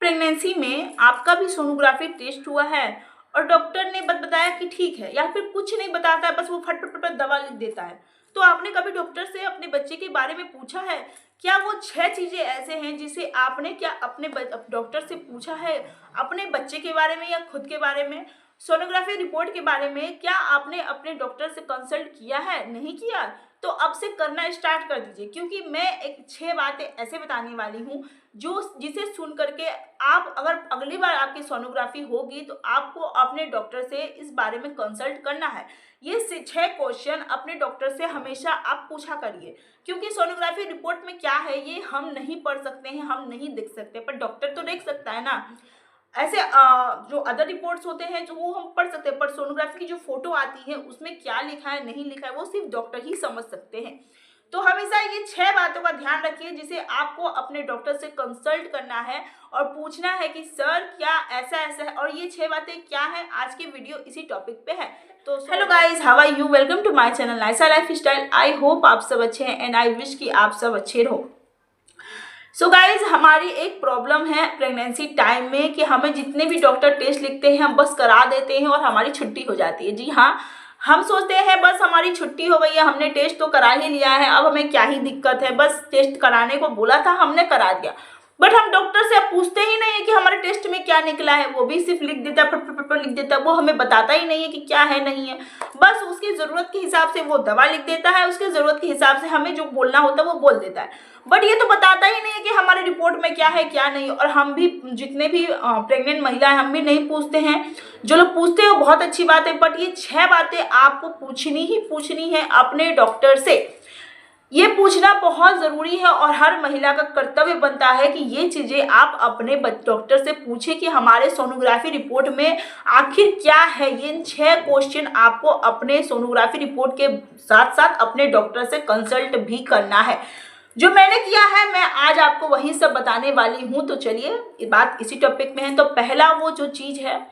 Pregnancy में आपका भी सोनोग्राफी टेस्ट हुआ है और डॉक्टर ने बताया कि ठीक है, या फिर कुछ नहीं बताता है, बस वो फट फट फट दवा लिख देता है। तो आपने कभी डॉक्टर से अपने बच्चे के बारे में पूछा है? क्या वो 6 चीजें ऐसे हैं जिसे आपने क्या अपने डॉक्टर से पूछा है अपने बच्चे के बारे में या खुद के बारे में? सोनोग्राफी रिपोर्ट के बारे में क्या आपने अपने डॉक्टर से कंसल्ट किया है? नहीं किया तो अब से करना स्टार्ट कर दीजिए, क्योंकि मैं एक 6 बातें ऐसे बताने वाली हूँ जो जिसे सुन करके आप अगर अगली बार आपकी सोनोग्राफी होगी तो आपको अपने डॉक्टर से इस बारे में कंसल्ट करना है। ये 6 क्वेश्चन अपने डॉक्टर से हमेशा आप पूछा करिए, क्योंकि सोनोग्राफी रिपोर्ट में क्या है ये हम नहीं पढ़ सकते हैं, हम नहीं देख सकते, पर डॉक्टर तो देख सकता है ना। ऐसे जो अदर रिपोर्ट्स होते हैं जो वो हम पढ़ सकते हैं, पर सोनोग्राफी की जो फोटो आती है उसमें क्या लिखा है नहीं लिखा है वो सिर्फ डॉक्टर ही समझ सकते हैं। तो हमेशा ये 6 बातों का ध्यान रखिए जिसे आपको अपने डॉक्टर से कंसल्ट करना है और पूछना है कि सर क्या ऐसा ऐसा है, और ये 6 बातें क्या है। आज की वीडियो इसी टॉपिक पे है। तो hello guys, how are you, welcome to my channel Naisa lifestyle. I hope आप सब अच्छे हैं एंड आई विश कि आप सब अच्छे रहो। सो गाइज, हमारी एक प्रॉब्लम है प्रेगनेंसी टाइम में कि हमें जितने भी डॉक्टर टेस्ट लिखते हैं हम बस करा देते हैं और हमारी छुट्टी हो जाती है। जी हाँ, हम सोचते हैं बस हमारी छुट्टी हो गई है, हमने टेस्ट तो करा ही लिया है, अब हमें क्या ही दिक्कत है, बस टेस्ट कराने को बोला था हमने करा दिया। बट हम डॉक्टर से अब पूछते ही नहीं है कि हमारे टेस्ट में क्या निकला है, वो भी सिर्फ लिख देता है, फट लिख देता है, वो हमें बताता ही नहीं है कि क्या है नहीं है। बस उसकी ज़रूरत के हिसाब से वो दवा लिख देता है, उसकी ज़रूरत के हिसाब से हमें जो बोलना होता है वो बोल देता है, बट ये तो बताता ही नहीं है कि हमारे रिपोर्ट में क्या है क्या नहीं। और हम भी जितने भी प्रेग्नेंट महिला है हम भी नहीं पूछते हैं। जो लोग पूछते हैं वो बहुत अच्छी बात है, बट ये 6 बातें आपको पूछनी ही पूछनी है अपने डॉक्टर से। ये पूछना बहुत ज़रूरी है और हर महिला का कर्तव्य बनता है कि ये चीज़ें आप अपने डॉक्टर से पूछें कि हमारे सोनोग्राफी रिपोर्ट में आखिर क्या है। ये 6 क्वेश्चन आपको अपने सोनोग्राफी रिपोर्ट के साथ साथ अपने डॉक्टर से कंसल्ट भी करना है। जो मैंने किया है मैं आज आपको वही सब बताने वाली हूँ। तो चलिए, बात इसी टॉपिक में है। तो पहला वो जो चीज़ है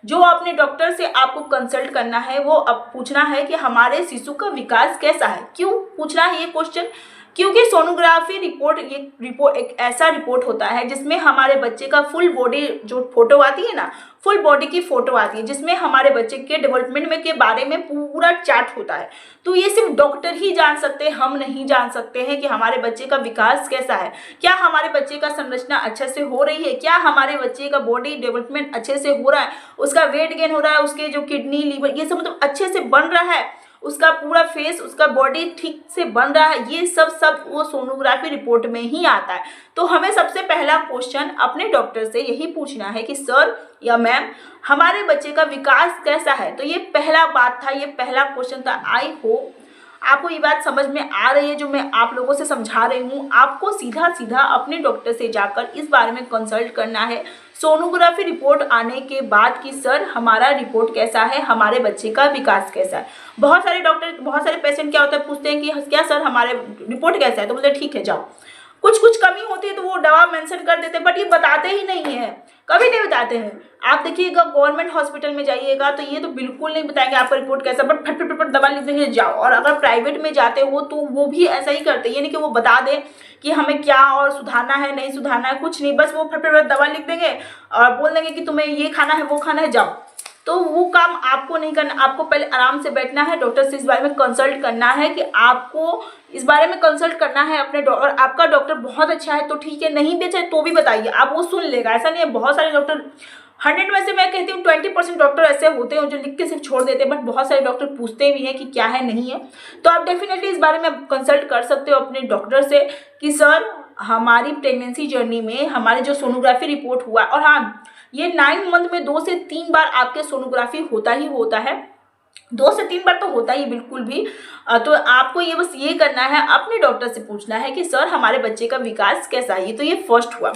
जो अपने डॉक्टर से आपको कंसल्ट करना है वो अब पूछना है कि हमारे शिशु का विकास कैसा है। क्यों पूछना है ये क्वेश्चन? क्योंकि सोनोग्राफी रिपोर्ट एक ऐसा रिपोर्ट होता है जिसमें हमारे बच्चे का फुल बॉडी जो फोटो आती है ना, फुल बॉडी की फोटो आती है, जिसमें हमारे बच्चे के डेवलपमेंट में के बारे में पूरा चार्ट होता है। तो ये सिर्फ डॉक्टर ही जान सकते हैं, हम नहीं जान सकते हैं कि हमारे बच्चे का विकास कैसा है, क्या हमारे बच्चे का संरचना अच्छे से हो रही है, क्या हमारे बच्चे का बॉडी डेवलपमेंट अच्छे से हो रहा है, उसका वेट गेन हो रहा है, उसके जो किडनी लीवर ये सब मतलब अच्छे से बन रहा है, उसका पूरा फेस उसका बॉडी ठीक से बन रहा है, ये सब वो सोनोग्राफी रिपोर्ट में ही आता है। तो हमें सबसे पहला क्वेश्चन अपने डॉक्टर से यही पूछना है कि सर या मैम हमारे बच्चे का विकास कैसा है। तो ये पहला बात था, ये पहला क्वेश्चन था। आई होप आपको ये बात समझ में आ रही है जो मैं आप लोगों से समझा रही हूँ। आपको सीधा सीधा अपने डॉक्टर से जाकर इस बारे में कंसल्ट करना है सोनोग्राफी रिपोर्ट आने के बाद कि सर हमारा रिपोर्ट कैसा है, हमारे बच्चे का विकास कैसा है। बहुत सारे पेशेंट क्या होता है पूछते हैं कि क्या सर हमारे रिपोर्ट कैसा है, तो बोलते ठीक है जाओ। कुछ कमी होती है तो वो दवा मेंशन कर देते हैं, बट ये बताते ही नहीं है, कभी नहीं बताते हैं। आप देखिएगा गवर्नमेंट हॉस्पिटल में जाइएगा तो ये तो बिल्कुल नहीं बताएंगे आपका रिपोर्ट कैसा, बट फट दवा लिख देंगे जाओ। और अगर प्राइवेट में जाते हो तो वो भी ऐसा ही करते हैं, यानी कि वो बता दें कि हमें क्या और सुधारना है नहीं सुधारना है, कुछ नहीं, बस वो फट दवा लिख देंगे और बोल देंगे कि तुम्हें ये खाना है वो खाना है जाओ। तो वो काम आपको नहीं करना, आपको पहले आराम से बैठना है, डॉक्टर से इस बारे में कंसल्ट करना है कि आपको इस बारे में कंसल्ट करना है अपने डॉक्टर। आपका डॉक्टर बहुत अच्छा है तो ठीक है, नहीं भी अच्छा तो भी बताइए, आप वो सुन लेगा। ऐसा नहीं है, बहुत सारे डॉक्टर 100 में से मैं कहती हूँ 20% डॉक्टर ऐसे होते हैं जो लिख के सिर्फ छोड़ देते हैं, बट बहुत सारे डॉक्टर पूछते भी हैं कि क्या है नहीं है। तो आप डेफिनेटली इस बारे में कंसल्ट कर सकते हो अपने डॉक्टर से कि सर हमारी प्रेगनेंसी जर्नी में हमारे जो सोनोग्राफी रिपोर्ट हुआ, और हाँ ये 9 मंथ में 2 से 3 बार आपके सोनोग्राफी होता ही होता है, 2 से 3 बार तो होता ही बिल्कुल भी। तो आपको ये बस ये करना है, अपने डॉक्टर से पूछना है कि सर हमारे बच्चे का विकास कैसा है। ये तो ये फर्स्ट हुआ।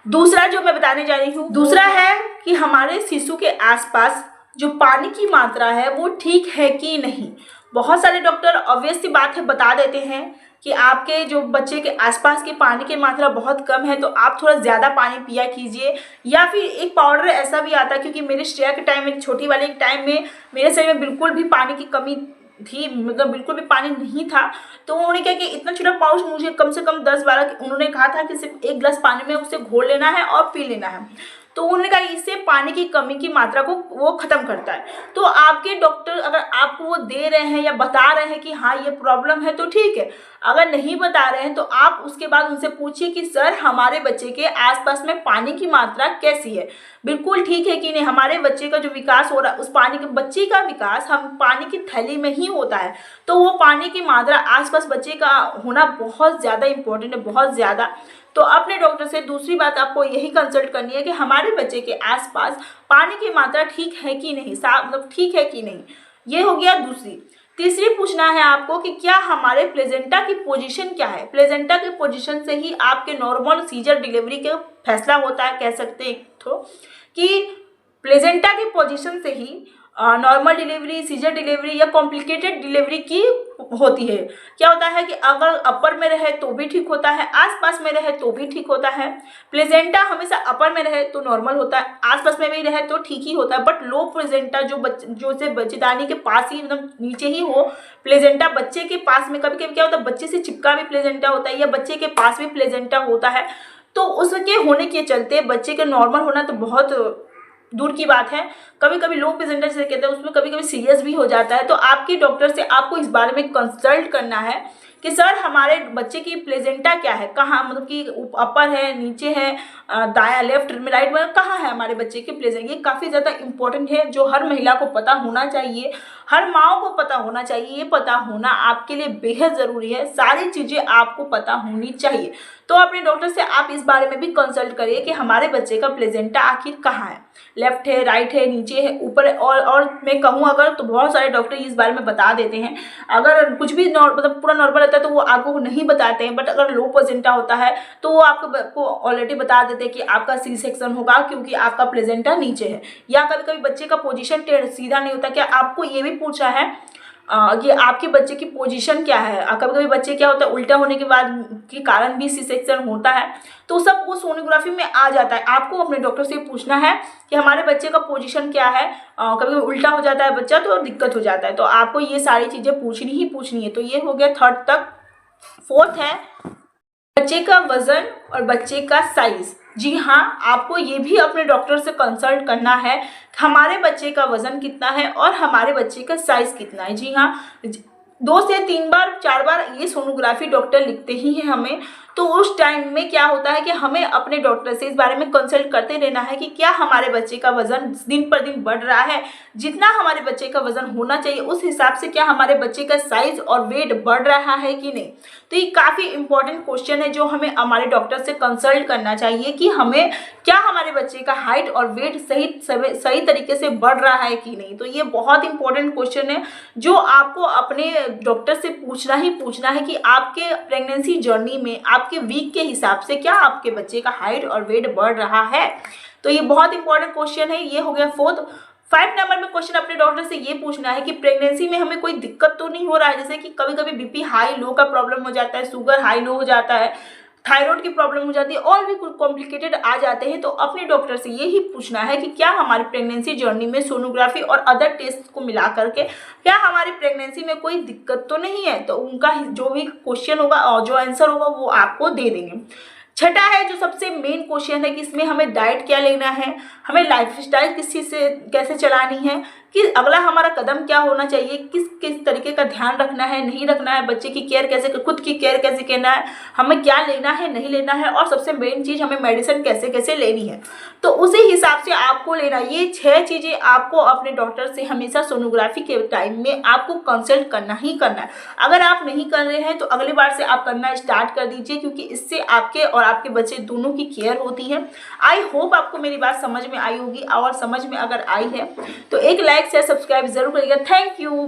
दूसरा जो मैं बताने जा रही हूँ, दूसरा है कि हमारे शिशु के आसपास जो पानी की मात्रा है वो ठीक है कि नहीं। बहुत सारे डॉक्टर ऑब्वियस सी बात है बता देते हैं कि आपके जो बच्चे के आसपास के पानी की मात्रा बहुत कम है तो आप थोड़ा ज़्यादा पानी पिया कीजिए, या फिर एक पाउडर ऐसा भी आता है, क्योंकि मेरे श्रेया के टाइम में छोटी वाले के टाइम में मेरे शरीर में बिल्कुल भी पानी की कमी थी, मतलब बिल्कुल भी पानी नहीं था। तो उन्होंने क्या कि इतना छोटा पाउच मुझे कम से कम 10-12, उन्होंने कहा था कि सिर्फ 1 गिलास पानी में उसे घोल लेना है और पी लेना है। तो उन्होंने कहा इससे पानी की कमी की मात्रा को वो खत्म करता है। तो आपके डॉक्टर अगर आपको वो दे रहे हैं या बता रहे हैं कि हाँ ये प्रॉब्लम है तो ठीक है, अगर नहीं बता रहे हैं तो आप उसके बाद उनसे पूछिए कि सर हमारे बच्चे के आसपास में पानी की मात्रा कैसी है, बिल्कुल ठीक है कि नहीं, हमारे बच्चे का जो विकास हो रहा है उस पानी के बच्चे का विकास हम पानी की थैली में ही होता है। तो वो पानी की मात्रा आसपास बच्चे का होना बहुत ज़्यादा इंपॉर्टेंट है, बहुत ज़्यादा। तो अपने डॉक्टर से दूसरी बात आपको यही कंसल्ट करनी है कि हमारे बच्चे के आसपास पानी की मात्रा ठीक है कि नहीं, साफ मतलब ठीक है कि नहीं। ये हो गया दूसरी। तीसरी पूछना है आपको कि क्या हमारे प्लेजेंटा की पोजीशन क्या है। प्लेजेंटा की पोजीशन से ही आपके नॉर्मल सीजर डिलीवरी का फैसला होता है, कह सकते हैं तो कि प्लेजेंटा की पोजीशन से ही नॉर्मल डिलीवरी, सीजर डिलीवरी या कॉम्प्लिकेटेड डिलीवरी की होती है। क्या होता है कि अगर अपर में रहे तो भी ठीक होता है, आसपास में रहे तो भी ठीक होता है। प्लेजेंटा हमेशा अपर में रहे तो नॉर्मल होता है, आसपास में भी रहे तो ठीक ही होता है। बट लो प्लेजेंटा जो से बच्चेदानी के पास ही मतलब नीचे ही हो, प्लेजेंटा बच्चे के पास में, कभी कभी क्या होता है बच्चे से चिपका भी प्लेजेंटा होता है या बच्चे के पास भी प्लेजेंटा होता है, तो उसके होने के चलते बच्चे के नॉर्मल होना तो बहुत दूर की बात है। कभी कभी लो प्रेजेंटर जिसे कहते हैं उसमें कभी कभी सीरियस भी हो जाता है। तो आपके डॉक्टर से आपको इस बारे में कंसल्ट करना है कि सर हमारे बच्चे की प्लेजेंटा क्या है, कहाँ मतलब कि अपर है, नीचे है, दाया, लेफ्ट में, राइट में, कहाँ है हमारे बच्चे की प्लेजेंटा। ये काफ़ी ज़्यादा इंपॉर्टेंट है, जो हर महिला को पता होना चाहिए, हर माँ को पता होना चाहिए। ये पता होना आपके लिए बेहद ज़रूरी है, सारी चीज़ें आपको पता होनी चाहिए। तो अपने डॉक्टर से आप इस बारे में भी कंसल्ट करिए कि हमारे बच्चे का प्लेजेंटा आखिर कहाँ है, लेफ्ट है, राइट है, नीचे है, ऊपर है। और मैं कहूँ अगर तो बहुत सारे डॉक्टर इस बारे में बता देते हैं। अगर कुछ भी मतलब पूरा नॉर्मल रहता है तो वो आपको नहीं बताते हैं, बट अगर लो प्लेजेंटा होता है तो वो आपको ऑलरेडी बता देते हैं कि आपका सी सेक्शन होगा क्योंकि आपका प्लेजेंटा नीचे है। या कभी कभी बच्चे का पोजीशन सीधा नहीं होता। क्या आपको ये भी पूछा है कि आपके बच्चे की पोजीशन क्या है। कभी कभी बच्चे क्या होता है उल्टा होने के बाद के कारण भी सी सेक्शन होता है, तो सब वो सोनोग्राफी में आ जाता है। आपको अपने डॉक्टर से पूछना है कि हमारे बच्चे का पोजीशन क्या है। कभी कभी उल्टा हो जाता है बच्चा तो दिक्कत हो जाता है, तो आपको ये सारी चीज़ें पूछनी है। तो ये हो गया थर्ड तक। फोर्थ है बच्चे का वजन और बच्चे का साइज। जी हाँ, आपको ये भी अपने डॉक्टर से कंसल्ट करना है हमारे बच्चे का वजन कितना है और हमारे बच्चे का साइज कितना है। जी हाँ, 2 से 3 बार 4 बार ये सोनोग्राफी डॉक्टर लिखते ही हैं हमें। तो उस टाइम में क्या होता है कि हमें अपने डॉक्टर से इस बारे में कंसल्ट करते रहना है कि क्या हमारे बच्चे का वजन दिन पर दिन बढ़ रहा है, जितना हमारे बच्चे का वजन होना चाहिए उस हिसाब से क्या हमारे बच्चे का साइज और वेट बढ़ रहा है कि नहीं। तो ये काफ़ी इंपॉर्टेंट क्वेश्चन है जो हमें हमारे डॉक्टर से कंसल्ट करना चाहिए कि हमें क्या हमारे बच्चे का हाइट और वेट सही तरीके से बढ़ रहा है कि नहीं। तो ये बहुत इंपॉर्टेंट क्वेश्चन है जो आपको अपने डॉक्टर से पूछना है कि आपके प्रेगनेंसी जर्नी में आपके वीक के हिसाब से क्या आपके बच्चे का हाइट और वेट बढ़ रहा है। तो ये बहुत इंपॉर्टेंट क्वेश्चन है। ये हो गया फोर्थ। 5 नंबर में क्वेश्चन अपने डॉक्टर से ये पूछना है कि प्रेगनेंसी में हमें कोई दिक्कत तो नहीं हो रहा है, जैसे कि कभी कभी बीपी हाई लो का प्रॉब्लम हो जाता है, शुगर हाई लो हो जाता है, थायराइड की प्रॉब्लम हो जाती है और भी कुछ कॉम्प्लिकेटेड आ जाते हैं। तो अपने डॉक्टर से यही पूछना है कि क्या हमारी प्रेगनेंसी जर्नी में सोनोग्राफी और अदर टेस्ट को मिला करके क्या हमारी प्रेगनेंसी में कोई दिक्कत तो नहीं है। तो उनका जो भी क्वेश्चन होगा और जो आंसर होगा वो आपको दे देंगे। छठा है जो सबसे मेन क्वेश्चन है कि इसमें हमें डाइट क्या लेना है, हमें लाइफस्टाइल किस चीज़ से कैसे चलानी है, कि अगला हमारा कदम क्या होना चाहिए, किस किस तरीके का ध्यान रखना है, नहीं रखना है, बच्चे की केयर कैसे, खुद की केयर कैसे करना है, हमें क्या लेना है नहीं लेना है, और सबसे मेन चीज़ हमें मेडिसिन कैसे कैसे लेनी है। तो उसी हिसाब से आपको लेना। ये 6 चीज़ें आपको अपने डॉक्टर से हमेशा सोनोग्राफी के टाइम में आपको कंसल्ट करना ही करना है। अगर आप नहीं कर रहे हैं तो अगली बार से आप करना स्टार्ट कर दीजिए, क्योंकि इससे आपके और आपके बच्चे दोनों की केयर होती है। आई होप आपको मेरी बात समझ में आई होगी, और समझ में अगर आई है तो एक लाइक शेयर सब्सक्राइब जरूर करिएगा। Thank you.